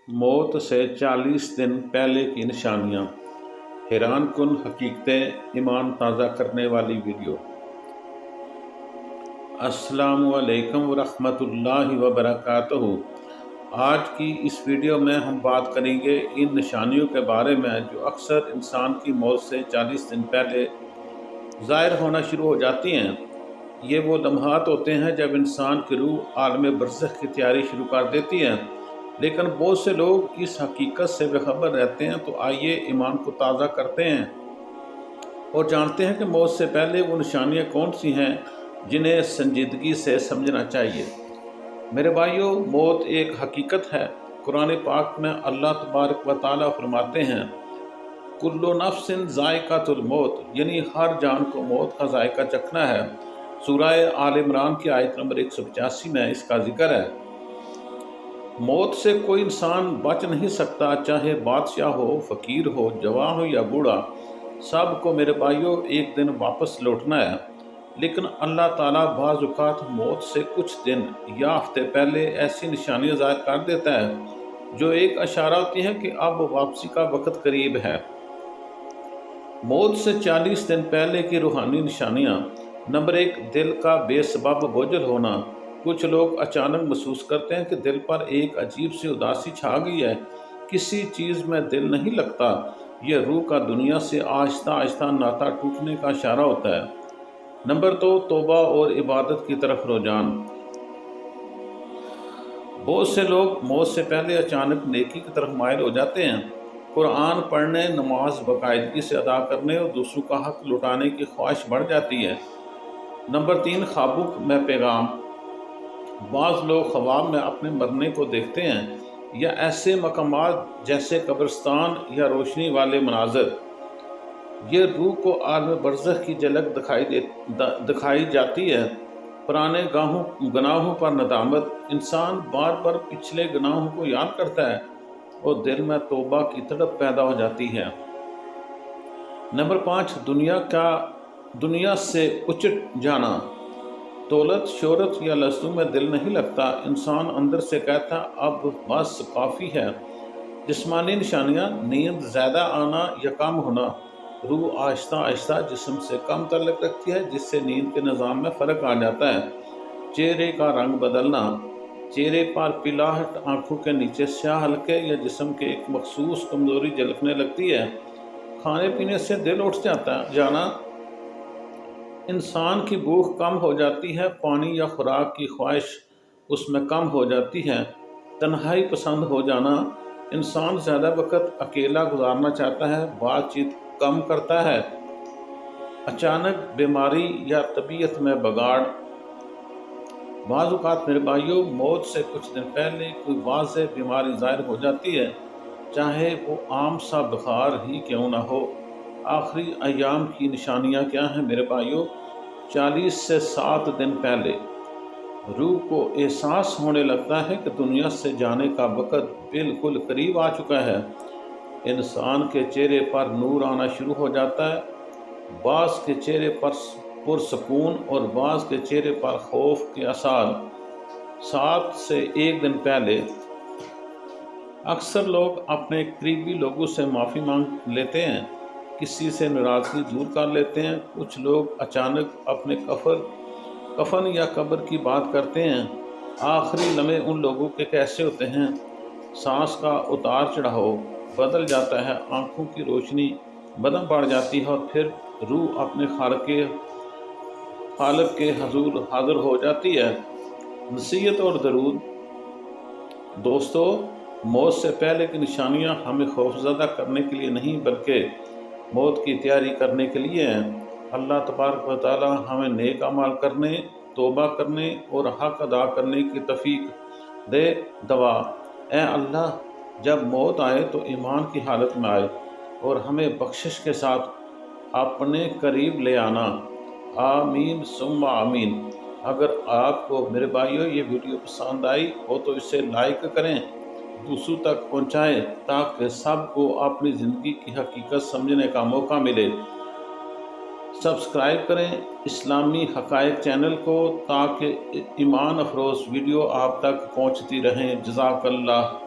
मौत से 40 दिन पहले की निशानियां, हैरान कुन हकीकतें, ईमान ताज़ा करने वाली वीडियो। अस्सलामु अलैकुम वरहमतुल्लाहि वबरकातुहू। आज की इस वीडियो में हम बात करेंगे इन निशानियों के बारे में जो अक्सर इंसान की मौत से 40 दिन पहले ज़ाहिर होना शुरू हो जाती हैं। ये वो लम्हात होते हैं जब इंसान की रूह आलम बरज़ख की तैयारी शुरू कर देती है, लेकिन बहुत से लोग इस हकीकत से बेखबर रहते हैं। तो आइए ईमान को ताज़ा करते हैं और जानते हैं कि मौत से पहले वो निशानियाँ कौन सी हैं जिन्हें संजीदगी से समझना चाहिए। मेरे भाइयों, मौत एक हकीकत है। कुरान पाक में अल्लाह तबारक व तआला फरमाते हैं, कुल्लु नफ्सिन ज़ायक़ातुल मौत, यानी हर जान को मौत का जायका चखना है। सूरह आल इमरान की आयत नंबर 185 में इसका जिक्र है। मौत से कोई इंसान बच नहीं सकता, चाहे बादशाह हो, फ़कीर हो, जवान हो या बूढ़ा। सबको मेरे भाइयों एक दिन वापस लौटना है। लेकिन अल्लाह ताला बाज़ औक़ात मौत से कुछ दिन या हफ्ते पहले ऐसी निशानियाँ ज़ाहिर कर देता है जो एक इशारा होती है कि अब वापसी का वक्त करीब है। मौत से 40 दिन पहले की रूहानी निशानियाँ। नंबर 1, दिल का बेसबब बोझल होना। कुछ लोग अचानक महसूस करते हैं कि दिल पर एक अजीब सी उदासी छा गई है, किसी चीज़ में दिल नहीं लगता। यह रूह का दुनिया से आहिस्ता आहिस्ता नाता टूटने का इशारा होता है। नंबर 2, तौबा और इबादत की तरफ रुझान। बहुत से लोग मौत से पहले अचानक नेकी की तरफ माइल हो जाते हैं। कुरान पढ़ने, नमाज बाकायदगी से अदा करने और दूसरों का हक लुटाने की ख्वाहिश बढ़ जाती है। नंबर 3, ख्वाबों में पैगाम। बाज़ लोग ख्वाब में अपने मरने को देखते हैं या ऐसे मकामात जैसे कब्रिस्तान या रोशनी वाले मनाज़र। ये रूह को आलम बरज़ख की झलक दिखाई जाती है। पुराने गुनाहों पर नदामत। इंसान बार बार पिछले गुनाहों को याद करता है और दिल में तौबा की तड़प पैदा हो जाती है। नंबर 5, दुनिया से उचट जाना। दौलत, शोहरत या लफ्ज़ों में दिल नहीं लगता। इंसान अंदर से कहता अब बस काफ़ी है। जिस्मानी निशानियाँ, नींद ज़्यादा आना या कम होना। रूह आहिस्ता आहिस्ता जिस्म से कम ताल्लुक़ रखती है, जिससे नींद के निज़ाम में फ़र्क आ जाता है। चेहरे का रंग बदलना। चेहरे पर पिलाहट, आँखों के नीचे स्याह हल्के या जिस्म के एक मखसूस कमज़ोरी झलकने लगती है। खाने पीने से दिल उठ जाना। इंसान की भूख कम हो जाती है, पानी या खुराक की ख्वाहिश उसमें कम हो जाती है। तन्हाई पसंद हो जाना। इंसान ज़्यादा वक्त अकेला गुजारना चाहता है, बातचीत कम करता है। अचानक बीमारी या तबीयत में बगाड़। बाज़ औक़ात मेरे भाइयों, मौत से कुछ दिन पहले कोई वाज़ेह बीमारी ज़ाहिर हो जाती है, चाहे वो आम सा बुखार ही क्यों ना हो। आखिरी अय्याम की निशानियाँ क्या हैं मेरे भाइयों? 40 से 7 दिन पहले रूह को एहसास होने लगता है कि दुनिया से जाने का वक़्त बिल्कुल करीब आ चुका है। इंसान के चेहरे पर नूर आना शुरू हो जाता है। बाज़ के चेहरे पर पुरसकून और बाज़ के चेहरे पर खौफ के आसार। 7 से 1 दिन पहले अक्सर लोग अपने करीबी लोगों से माफ़ी मांग लेते हैं, किसी से नाराज़गी दूर कर लेते हैं। कुछ लोग अचानक अपने कफन या कब्र की बात करते हैं। आखिरी लम्हे उन लोगों के कैसे होते हैं? सांस का उतार चढ़ाव बदल जाता है, आँखों की रोशनी बदम पड़ जाती है और फिर रूह अपने खालिक के हजूर हाजिर हो जाती है। नसीहत और दरूद। दोस्तों, मौत से पहले की निशानियाँ हमें खौफज़दा करने के लिए नहीं बल्कि मौत की तैयारी करने के लिए हैं। अल्लाह तबारक व तआला हमें नेक अमाल करने, तौबा करने और हक अदा करने की तौफीक दे। दुआ, ऐ अल्लाह, जब मौत आए तो ईमान की हालत में आए और हमें बख्शिश के साथ अपने करीब ले आना। आमीन सुम्मा आमीन। अगर आपको मेरे भाइयों ये वीडियो पसंद आई हो तो इसे लाइक करें, दूसरों तक पहुंचाएं ताकि सबको अपनी ज़िंदगी की हकीकत समझने का मौका मिले। सब्सक्राइब करें इस्लामी हक़ाइक़ चैनल को ताकि ईमान अफरोज़ वीडियो आप तक पहुंचती रहें। जज़ाकल्लाह।